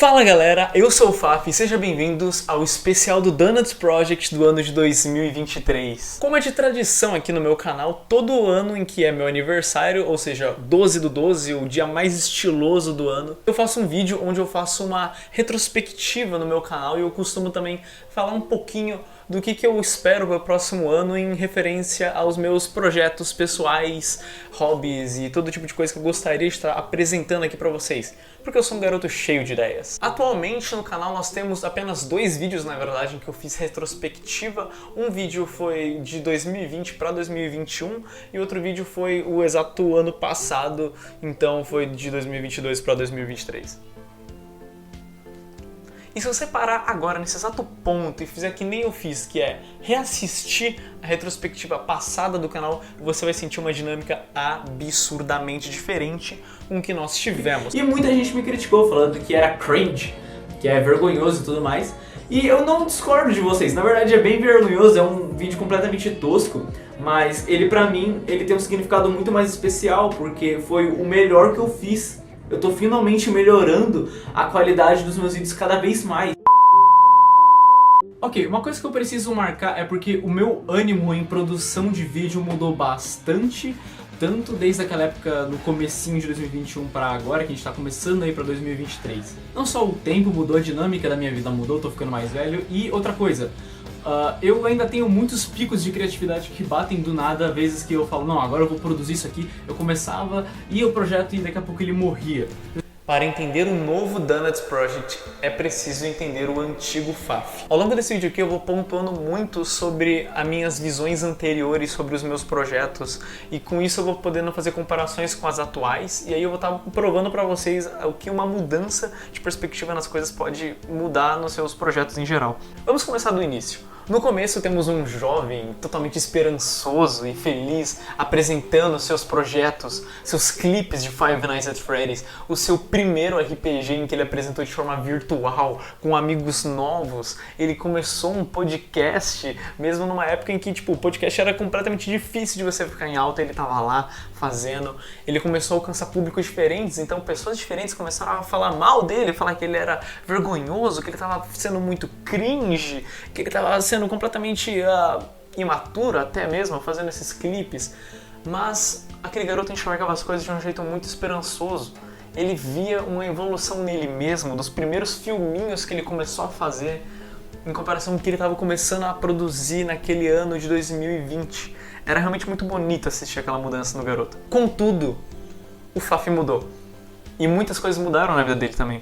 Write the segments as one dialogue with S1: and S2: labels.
S1: Fala galera, eu sou o Faf e sejam bem-vindos ao especial do Donuts Project do ano de 2023. Como é de tradição aqui no meu canal, todo ano em que é meu aniversário, ou seja, 12/12, o dia mais estiloso do ano, eu faço um vídeo onde eu faço uma retrospectiva no meu canal e eu costumo também falar um pouquinho do que eu espero para o próximo ano em referência aos meus projetos pessoais, hobbies e todo tipo de coisa que eu gostaria de estar apresentando aqui para vocês, porque eu sou um garoto cheio de ideias. Atualmente no canal nós temos apenas 2 vídeos, na verdade, em que eu fiz retrospectiva. Um vídeo foi de 2020 para 2021 e outro vídeo foi o exato ano passado, então foi de 2022 para 2023. E se você parar agora, nesse exato ponto, e fizer que nem eu fiz, que é reassistir a retrospectiva passada do canal, você vai sentir uma dinâmica absurdamente diferente com o que nós tivemos. E muita gente me criticou falando que era cringe, que é vergonhoso e tudo mais. E eu não discordo de vocês, na verdade é bem vergonhoso, é um vídeo completamente tosco, mas ele pra mim, ele tem um significado muito mais especial, porque foi o melhor que eu fiz. Eu tô finalmente melhorando a qualidade dos meus vídeos cada vez mais. Ok, uma coisa que eu preciso marcar é porque o meu ânimo em produção de vídeo mudou bastante, tanto desde aquela época no comecinho de 2021 para agora, que a gente tá começando aí pra 2023. Não só o tempo mudou, a dinâmica da minha vida mudou, tô ficando mais velho, e outra coisa, eu ainda tenho muitos picos de criatividade que batem do nada, vezes que eu falo, não, agora eu vou produzir isso aqui, eu começava, ia o projeto e daqui a pouco ele morria. Para entender o novo Donuts Project, é preciso entender o antigo Faf. Ao longo desse vídeo aqui eu vou pontuando muito sobre as minhas visões anteriores sobre os meus projetos e com isso eu vou podendo fazer comparações com as atuais e aí eu vou estar provando para vocês o que uma mudança de perspectiva nas coisas pode mudar nos seus projetos em geral. Vamos começar do início. No começo temos um jovem totalmente esperançoso e feliz apresentando seus projetos, seus clipes de Five Nights at Freddy's, o seu primeiro RPG em que ele apresentou de forma virtual, com amigos novos. Ele começou um podcast, mesmo numa época em que o podcast era completamente difícil de você ficar em alta, ele estava lá fazendo. Ele começou a alcançar públicos diferentes, então pessoas diferentes começaram a falar mal dele, falar que ele era vergonhoso, que ele estava sendo muito cringe, que ele estava sendo completamente imaturo até mesmo, fazendo esses clipes, mas aquele garoto enxergava as coisas de um jeito muito esperançoso. Ele via uma evolução nele mesmo, dos primeiros filminhos que ele começou a fazer, em comparação com o que ele estava começando a produzir naquele ano de 2020. Era realmente muito bonito assistir aquela mudança no garoto. Contudo, o Faf mudou. E muitas coisas mudaram na vida dele também.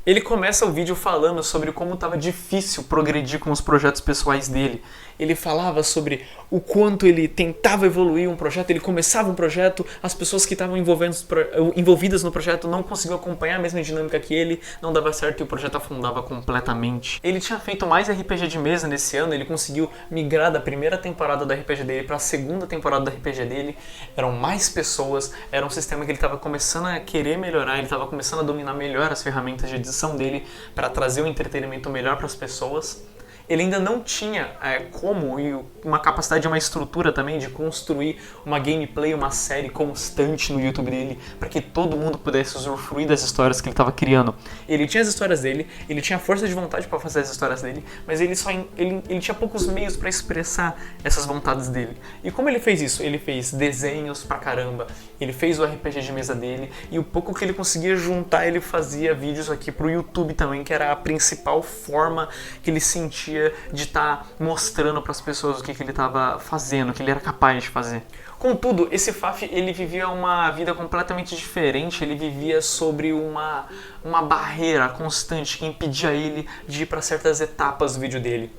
S1: Ele começa o vídeo falando sobre como estava difícil progredir com os projetos pessoais dele. Ele falava sobre o quanto ele tentava evoluir um projeto, ele começava um projeto, as pessoas que estavam envolvidas no projeto não conseguiam acompanhar a mesma dinâmica que ele, não dava certo e o projeto afundava completamente. Ele tinha feito mais RPG de mesa nesse ano, ele conseguiu migrar da primeira temporada do RPG dele para a segunda temporada do RPG dele. Eram mais pessoas, era um sistema que ele estava começando a querer melhorar, ele estava começando a dominar melhor as ferramentas de edição dele para trazer um entretenimento melhor para as pessoas. Ele ainda não tinha uma capacidade, uma estrutura também de construir uma gameplay, uma série constante no YouTube dele, para que todo mundo pudesse usufruir das histórias que ele estava criando. Ele tinha as histórias dele, ele tinha força de vontade para fazer as histórias dele, mas ele tinha poucos meios para expressar essas vontades dele. E como ele fez isso? Ele fez desenhos pra caramba, ele fez o RPG de mesa dele, e o pouco que ele conseguia juntar, ele fazia vídeos aqui pro YouTube também, que era a principal forma que ele sentia de estar mostrando para as pessoas o que ele estava fazendo, o que ele era capaz de fazer. Contudo, esse Faf, ele vivia uma vida completamente diferente, ele vivia sobre uma barreira constante que impedia ele de ir para certas etapas do vídeo dele.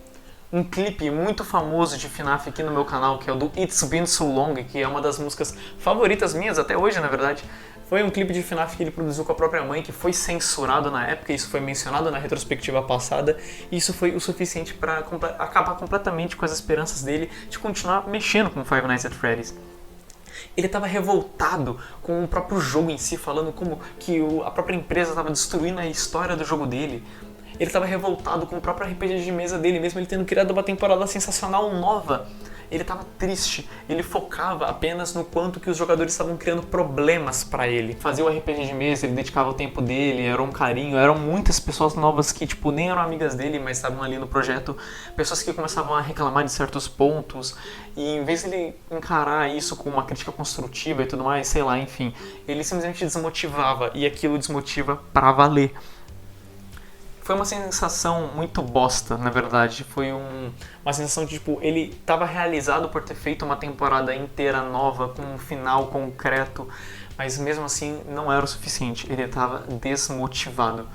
S1: Um clipe muito famoso de FNAF aqui no meu canal, que é o do It's Been So Long, que é uma das músicas favoritas minhas até hoje, na verdade. Foi um clipe de FNAF que ele produziu com a própria mãe, que foi censurado na época, isso foi mencionado na retrospectiva passada, e isso foi o suficiente para acabar completamente com as esperanças dele de continuar mexendo com Five Nights at Freddy's. Ele estava revoltado com o próprio jogo em si, falando como que a própria empresa estava destruindo a história do jogo dele. Ele estava revoltado com o próprio RPG de mesa dele, mesmo ele tendo criado uma temporada sensacional nova.
S2: ele estava triste, ele focava apenas no quanto que os jogadores estavam criando problemas para ele. Fazia o RPG de mesa, ele dedicava o tempo dele, era um carinho, eram muitas pessoas novas que tipo nem eram amigas dele, mas estavam ali no projeto, pessoas que começavam a reclamar de certos pontos, e em vez de ele encarar isso com uma crítica construtiva e tudo mais, sei lá, enfim, ele simplesmente desmotivava, e aquilo desmotiva pra valer. Foi uma sensação muito bosta, na verdade. Foi uma sensação de, tipo, ele estava realizado por ter feito uma temporada inteira nova, com um final concreto, mas mesmo assim não era o suficiente. Ele estava desmotivado.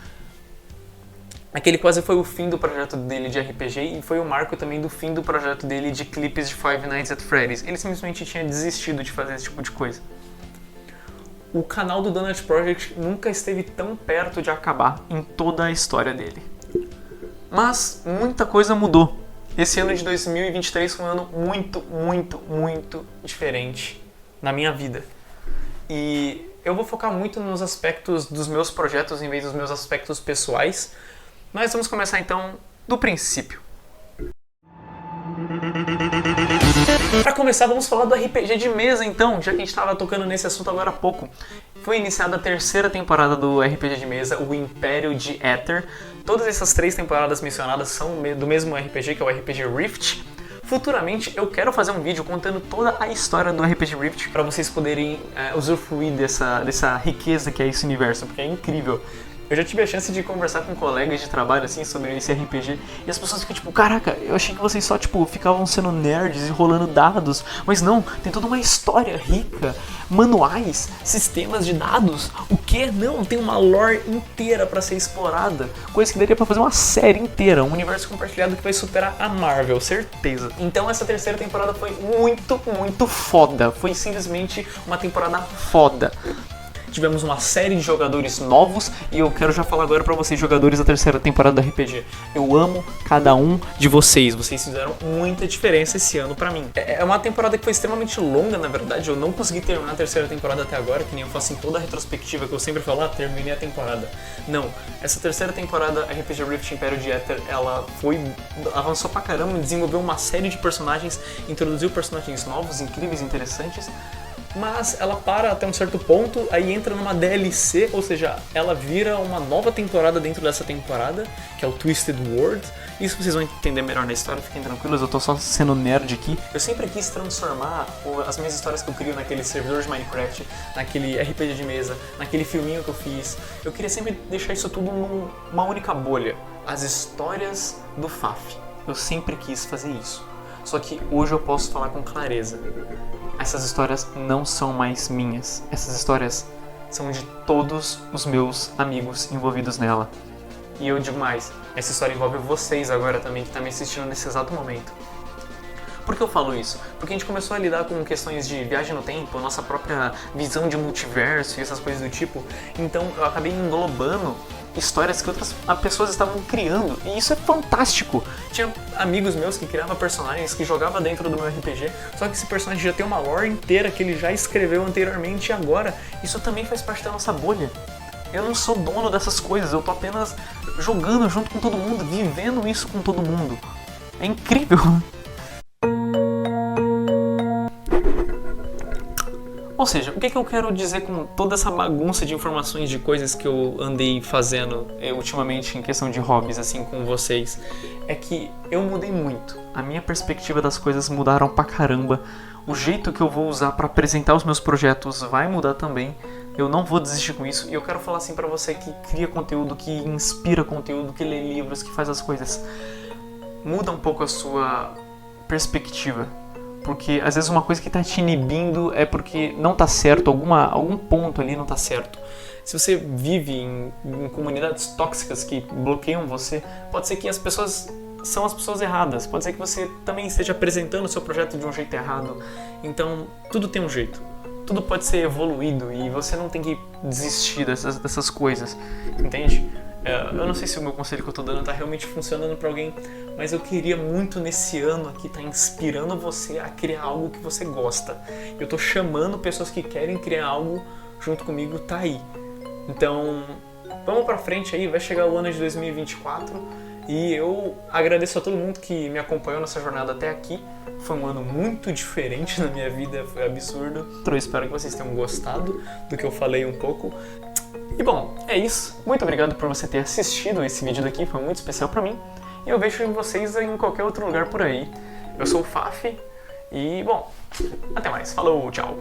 S2: Aquele quase foi o fim do projeto dele de RPG e foi o marco também do fim do projeto dele de clipes de Five Nights at Freddy's. Ele simplesmente tinha desistido de fazer esse tipo de coisa. O canal do Donut Project nunca esteve tão perto de acabar em toda a história dele. Mas muita coisa mudou. Esse ano de 2023 foi um ano muito diferente na minha vida. E eu vou focar muito nos aspectos dos meus projetos em vez dos meus aspectos pessoais. Mas vamos começar então do princípio. Para começar, vamos falar do RPG de mesa então, já que a gente estava tocando nesse assunto agora há pouco. Foi iniciada a terceira temporada do RPG de mesa, o Império de Aether. Todas essas 3 temporadas mencionadas são do mesmo RPG, que é o RPG Rift. Futuramente eu quero fazer um vídeo contando toda a história do RPG Rift para vocês poderem usufruir dessa riqueza que é esse universo, porque é incrível. Eu já tive a chance de conversar com colegas de trabalho, assim, sobre esse RPG, e as pessoas ficam tipo, caraca, eu achei que vocês só, tipo, ficavam sendo nerds e rolando dados, mas não, tem toda uma história rica, manuais, sistemas de dados, o que? Não, tem uma lore inteira pra ser explorada, coisa que daria pra fazer uma série inteira, um universo compartilhado que vai superar a Marvel, certeza. Então essa terceira temporada foi muito foda, foi simplesmente uma temporada foda. Tivemos uma série de jogadores novos e eu quero já falar agora pra vocês, jogadores da terceira temporada do RPG. Eu amo cada um de vocês, vocês fizeram muita diferença esse ano pra mim. É uma temporada que foi extremamente longa, na verdade, eu não consegui terminar a terceira temporada até agora, que nem eu faço em toda a retrospectiva que eu sempre falo, terminei a temporada. Não, essa terceira temporada RPG Rift Império de Aether, ela avançou pra caramba, desenvolveu uma série de personagens, introduziu personagens novos, incríveis, interessantes, mas ela para até um certo ponto, aí entra numa DLC, ou seja, ela vira uma nova temporada dentro dessa temporada, que é o Twisted World. Isso vocês vão entender melhor na história, fiquem tranquilos, eu tô só sendo nerd aqui. Eu sempre quis transformar as minhas histórias que eu crio naquele servidor de Minecraft, naquele RPG de mesa, naquele filminho que eu fiz. Eu queria sempre deixar isso tudo numa única bolha. As histórias do Faf. Eu sempre quis fazer isso. Só que hoje eu posso falar com clareza. Essas histórias não são mais minhas. Essas histórias são de todos os meus amigos envolvidos nela. E eu digo mais, essa história envolve vocês agora também, que estão me assistindo nesse exato momento. Por que eu falo isso? Porque a gente começou a lidar com questões de viagem no tempo, nossa própria visão de multiverso e essas coisas do tipo. Então eu acabei englobando histórias que outras pessoas estavam criando, e isso é fantástico. Tinha amigos meus que criavam personagens, que jogavam dentro do meu RPG, só que esse personagem já tem uma lore inteira que ele já escreveu anteriormente, e agora isso também faz parte da nossa bolha. Eu não sou dono dessas coisas, eu tô apenas jogando junto com todo mundo, vivendo isso com todo mundo. É incrível. Ou seja, o que eu quero dizer com toda essa bagunça de informações de coisas que eu andei fazendo ultimamente em questão de hobbies, assim, com vocês, é que eu mudei muito. A minha perspectiva das coisas mudaram pra caramba. O jeito que eu vou usar pra apresentar os meus projetos vai mudar também. Eu não vou desistir com isso. E eu quero falar assim pra você que cria conteúdo, que inspira conteúdo, que lê livros, que faz as coisas. Muda um pouco a sua perspectiva. Porque às vezes uma coisa que está te inibindo é porque não está certo, algum ponto ali não está certo. Se você vive em comunidades tóxicas que bloqueiam você, pode ser que as pessoas são as pessoas erradas, pode ser que você também esteja apresentando o seu projeto de um jeito errado. Então, tudo tem um jeito, tudo pode ser evoluído e você não tem que desistir dessas coisas, entende? Eu não sei se o meu conselho que eu tô dando tá realmente funcionando pra alguém, mas eu queria muito nesse ano aqui tá inspirando você a criar algo que você gosta. Eu tô chamando pessoas que querem criar algo junto comigo, tá aí. Então, vamos pra frente aí, vai chegar o ano de 2024 E eu agradeço a todo mundo que me acompanhou nessa jornada até aqui. Foi um ano muito diferente na minha vida, foi absurdo. Eu espero que vocês tenham gostado do que eu falei um pouco. E bom, é isso. Muito obrigado por você ter assistido esse vídeo daqui, foi muito especial pra mim. E eu vejo vocês em qualquer outro lugar por aí. Eu sou o Faf e, bom, até mais. Falou, tchau!